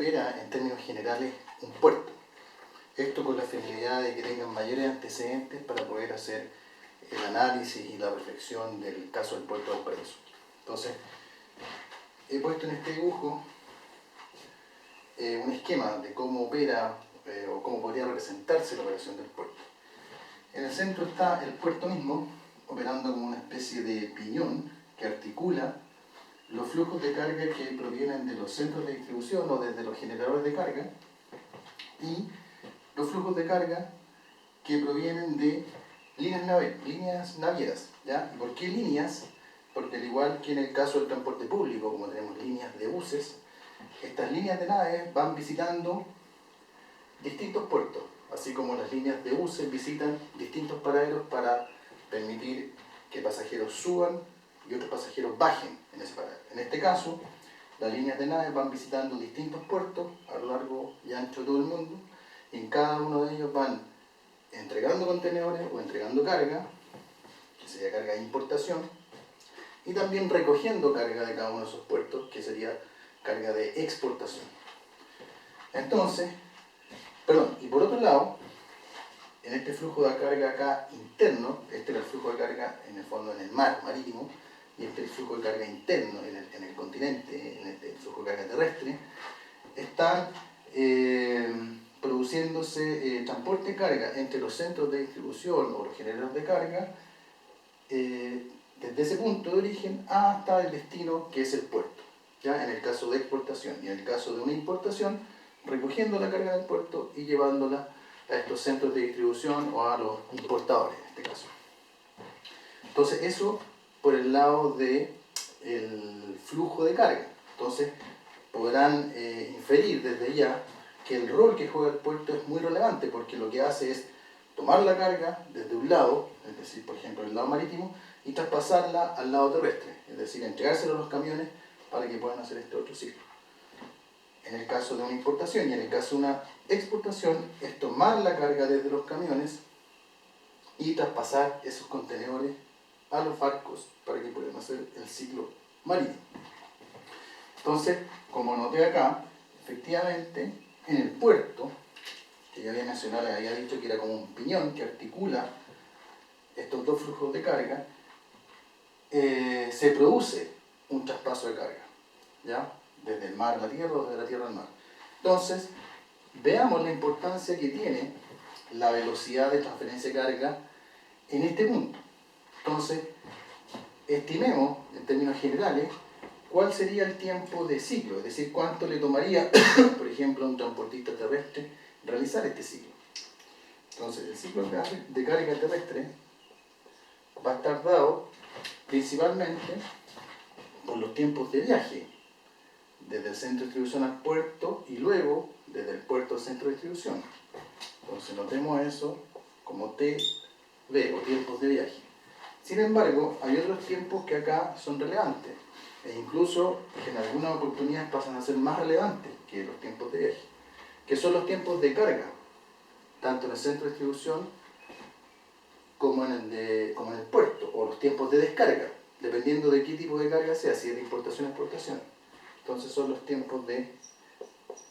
opera en términos generales un puerto. Esto con la finalidad de que tengan mayores antecedentes para poder hacer el análisis y la reflexión del caso del puerto de Valparaíso. Entonces, he puesto en este dibujo un esquema de cómo opera o cómo podría representarse la operación del puerto. En el centro está el puerto mismo, operando como una especie de piñón que articula los flujos de carga que provienen de los centros de distribución o desde los generadores de carga y los flujos de carga que provienen de líneas navieras. ¿Ya? ¿Y por qué líneas? Porque al igual que en el caso del transporte público, como tenemos líneas de buses, estas líneas de naves van visitando distintos puertos, así como las líneas de buses visitan distintos paraderos para permitir que pasajeros suban y otros pasajeros bajen en ese paradero. En este caso, las líneas de naves van visitando distintos puertos a lo largo y ancho de todo el mundo, y en cada uno de ellos van entregando contenedores o entregando carga, que sería carga de importación, y también recogiendo carga de cada uno de esos puertos, que sería carga de exportación. Entonces, y por otro lado, en este flujo de carga acá interno, este era el flujo de carga en el fondo en el mar marítimo, y este es el flujo de carga interno en el continente, en este flujo de carga terrestre, están produciéndose transporte de carga entre los centros de distribución o los generadores de carga, desde ese punto de origen hasta el destino que es el puerto, ¿ya? En el caso de exportación, y en el caso de una importación, recogiendo la carga del puerto y llevándola a estos centros de distribución o a los importadores en este caso. Entonces eso por el lado del flujo de carga. Entonces podrán inferir desde ya que el rol que juega el puerto es muy relevante, porque lo que hace es tomar la carga desde un lado, es decir, por ejemplo el lado marítimo, y traspasarla al lado terrestre, es decir, entregárselo a los camiones para que puedan hacer este otro ciclo. En el caso de una importación y en el caso de una exportación, es tomar la carga desde los camiones y traspasar esos contenedores a los barcos para que puedan hacer el ciclo marítimo. Entonces, como noté acá, efectivamente, en el puerto, que ya había mencionado, les había dicho que era como un piñón que articula estos dos flujos de carga, se produce un traspaso de carga, ¿ya? Desde el mar a la tierra o desde la tierra al mar. Entonces, veamos la importancia que tiene la velocidad de transferencia de carga en este punto. Entonces, estimemos, en términos generales, cuál sería el tiempo de ciclo, es decir, cuánto le tomaría, por ejemplo, a un transportista terrestre realizar este ciclo. Entonces, el ciclo de carga terrestre va a estar dado principalmente por los tiempos de viaje, desde el centro de distribución al puerto y luego desde el puerto al centro de distribución. Entonces notemos eso como TV o tiempos de viaje. Sin embargo, hay otros tiempos que acá son relevantes e incluso en algunas oportunidades pasan a ser más relevantes que los tiempos de viaje, que son los tiempos de carga, tanto en el centro de distribución como en el puerto, o los tiempos de descarga, dependiendo de qué tipo de carga sea, si es de importación o exportación. Entonces son los tiempos de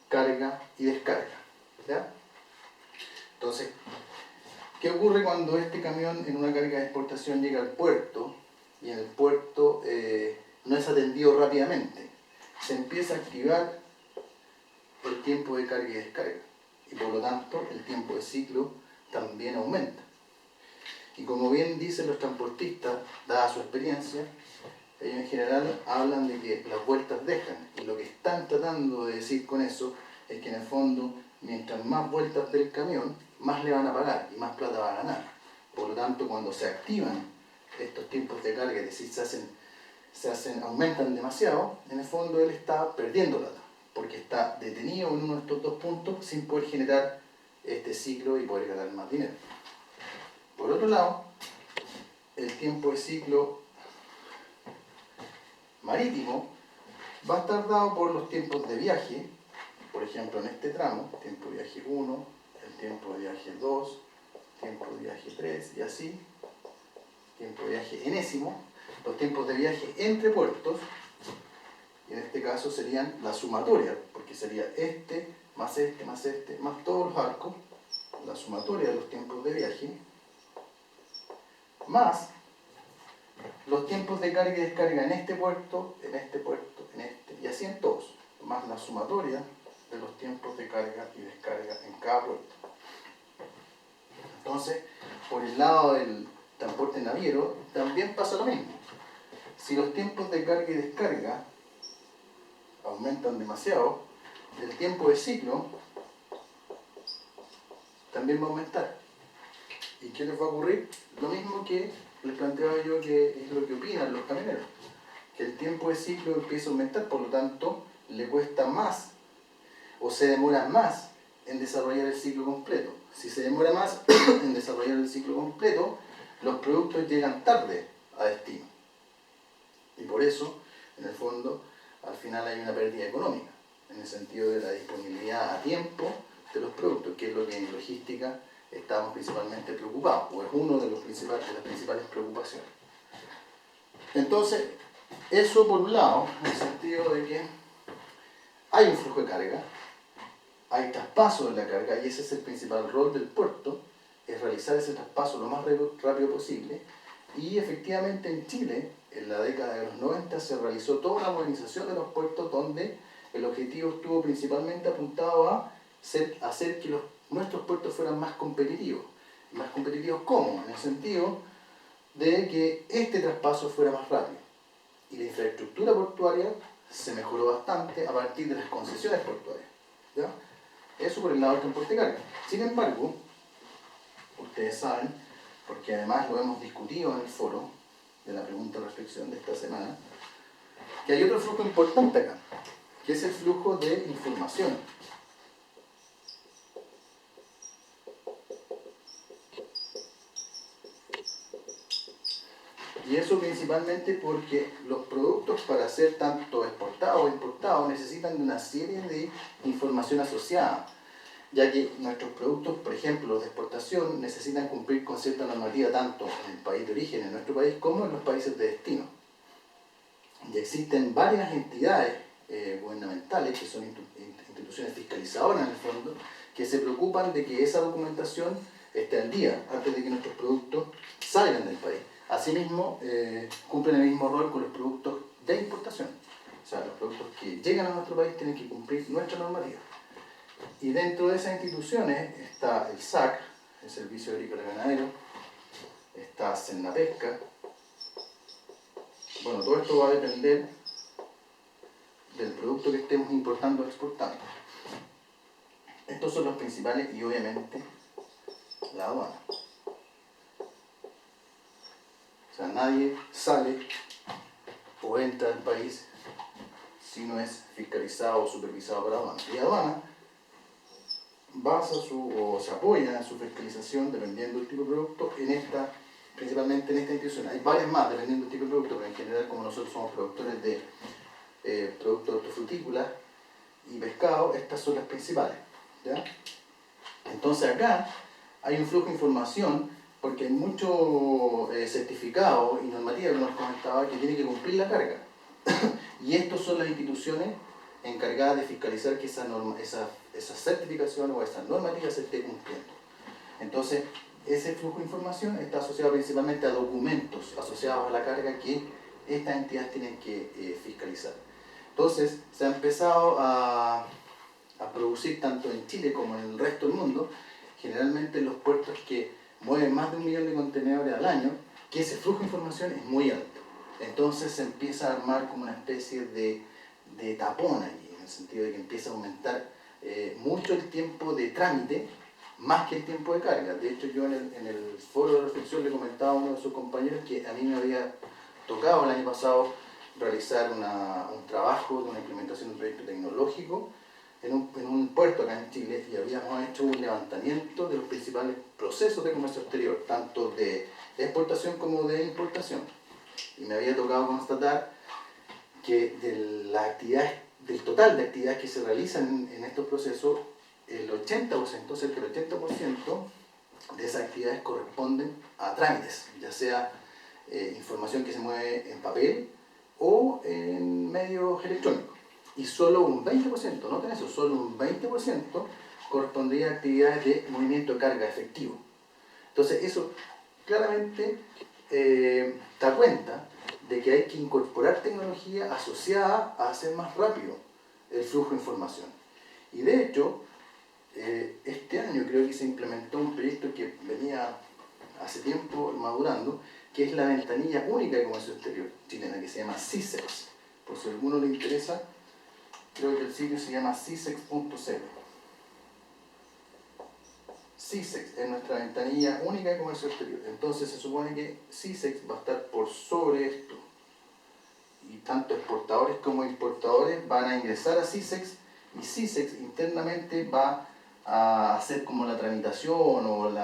carga y descarga, ¿ya? Entonces, ¿qué ocurre cuando este camión en una carga de exportación llega al puerto y en el puerto no es atendido rápidamente? Se empieza a activar el tiempo de carga y descarga y por lo tanto el tiempo de ciclo también aumenta. Y como bien dicen los transportistas, dada su experiencia, ellos en general hablan de que las vueltas dejan, y lo que están tratando de decir con eso es que en el fondo, mientras más vueltas del camión, más le van a pagar y más plata va a ganar. Por lo tanto, cuando se activan estos tiempos de carga, es decir, aumentan demasiado, en el fondo él está perdiendo plata, porque está detenido en uno de estos dos puntos sin poder generar este ciclo y poder ganar más dinero. Por otro lado, el tiempo de ciclo marítimo va a estar dado por los tiempos de viaje, por ejemplo en este tramo, tiempo de viaje 1, el tiempo de viaje 2, tiempo de viaje 3 y así, tiempo de viaje enésimo, los tiempos de viaje entre puertos, y en este caso serían la sumatoria, porque porque sería este, más todos los arcos, la sumatoria de los tiempos de viaje, más los tiempos de carga y descarga en este puerto, en este puerto, en este, y así en todos, más la sumatoria de los tiempos de carga y descarga en cada puerto. Entonces, por el lado del transporte naviero, también pasa lo mismo. Si los tiempos de carga y descarga aumentan demasiado, el tiempo de ciclo también va a aumentar. ¿Y qué les va a ocurrir? Lo mismo que les planteaba yo, que es lo que opinan los camioneros, que el tiempo de ciclo empieza a aumentar, por lo tanto le cuesta más o se demora más en desarrollar el ciclo completo. Si se demora más en desarrollar el ciclo completo, los productos llegan tarde a destino. Y por eso, en el fondo, al final hay una pérdida económica, en el sentido de la disponibilidad a tiempo de los productos, que es lo que en logística estamos principalmente preocupados, o es una de las principales preocupaciones. Entonces, eso por un lado, en el sentido de que hay un flujo de carga, hay traspaso de la carga, y ese es el principal rol del puerto, es realizar ese traspaso lo más rápido posible, y efectivamente en Chile, en la década de los 90, se realizó toda una modernización de los puertos donde el objetivo estuvo principalmente apuntado a hacer que nuestros puertos fueran más competitivos. ¿Más competitivos cómo? En el sentido de que este traspaso fuera más rápido. Y la infraestructura portuaria se mejoró bastante a partir de las concesiones portuarias, ¿ya? Eso por el lado del transporte de carga. Sin embargo, ustedes saben, porque además lo hemos discutido en el foro de la pregunta-reflexión de esta semana, que hay otro flujo importante acá, que es el flujo de información. Y eso principalmente porque los productos, para ser tanto exportados o importados, necesitan de una serie de información asociada, ya que nuestros productos, por ejemplo, los de exportación, necesitan cumplir con cierta normativa tanto en el país de origen, en nuestro país, como en los países de destino. Y existen varias entidades gubernamentales, que son instituciones fiscalizadoras en el fondo, que se preocupan de que esa documentación esté al día antes de que nuestros productos salgan del país. Asimismo, cumplen el mismo rol con los productos de importación. O sea, los productos que llegan a nuestro país tienen que cumplir nuestra normativa. Y dentro de esas instituciones está el SAC, el Servicio Agrícola y Ganadero, está Senapesca. Bueno, todo esto va a depender del producto que estemos importando o exportando. Estos son los principales, y obviamente la aduana. O sea, nadie sale o entra al país si no es fiscalizado o supervisado por aduana. Y aduana basa o se apoya en su fiscalización, dependiendo del tipo de producto, principalmente en esta institución. Hay varias más dependiendo del tipo de producto, pero en general, como nosotros somos productores de productos hortofrutícolas y pescado, estas son las principales, ¿ya? Entonces acá hay un flujo de información, porque hay mucho certificado y normativa, como les comentaba, que tiene que cumplir la carga. Y estas son las instituciones encargadas de fiscalizar que esa certificación o esa normativa se esté cumpliendo. Entonces, ese flujo de información está asociado principalmente a documentos asociados a la carga que estas entidades tienen que fiscalizar. Entonces, se ha empezado a producir tanto en Chile como en el resto del mundo, generalmente en los puertos que mueven más de 1 millón de contenedores al año, que ese flujo de información es muy alto. Entonces se empieza a armar como una especie de tapón allí, en el sentido de que empieza a aumentar mucho el tiempo de trámite, más que el tiempo de carga. De hecho, yo en el foro de reflexión le comentaba a uno de sus compañeros que a mí me había tocado el año pasado realizar un trabajo de una implementación de un proyecto tecnológico en un puerto acá en Chile, y habíamos hecho un levantamiento de los principales procesos de comercio exterior, tanto de exportación como de importación. Y me había tocado constatar que del total de actividades que se realizan en estos procesos, el 80%, cerca del 80% de esas actividades corresponden a trámites, ya sea información que se mueve en papel o en medios electrónicos. y solo un 20%, noten eso, solo un 20% correspondría a actividades de movimiento de carga efectivo. Entonces eso claramente da cuenta de que hay que incorporar tecnología asociada a hacer más rápido el flujo de información. Y de hecho, este año creo que se implementó un proyecto que venía hace tiempo madurando, que es la ventanilla única de comercio exterior chilena, que se llama CISEX. Por si a alguno le interesa, creo que el sitio se llama cisex.cl. CISEX es nuestra ventanilla única de comercio exterior. Entonces se supone que CISEX va a estar por sobre esto. Y tanto exportadores como importadores van a ingresar a CISEX, y CISEX internamente va a hacer como la tramitación o la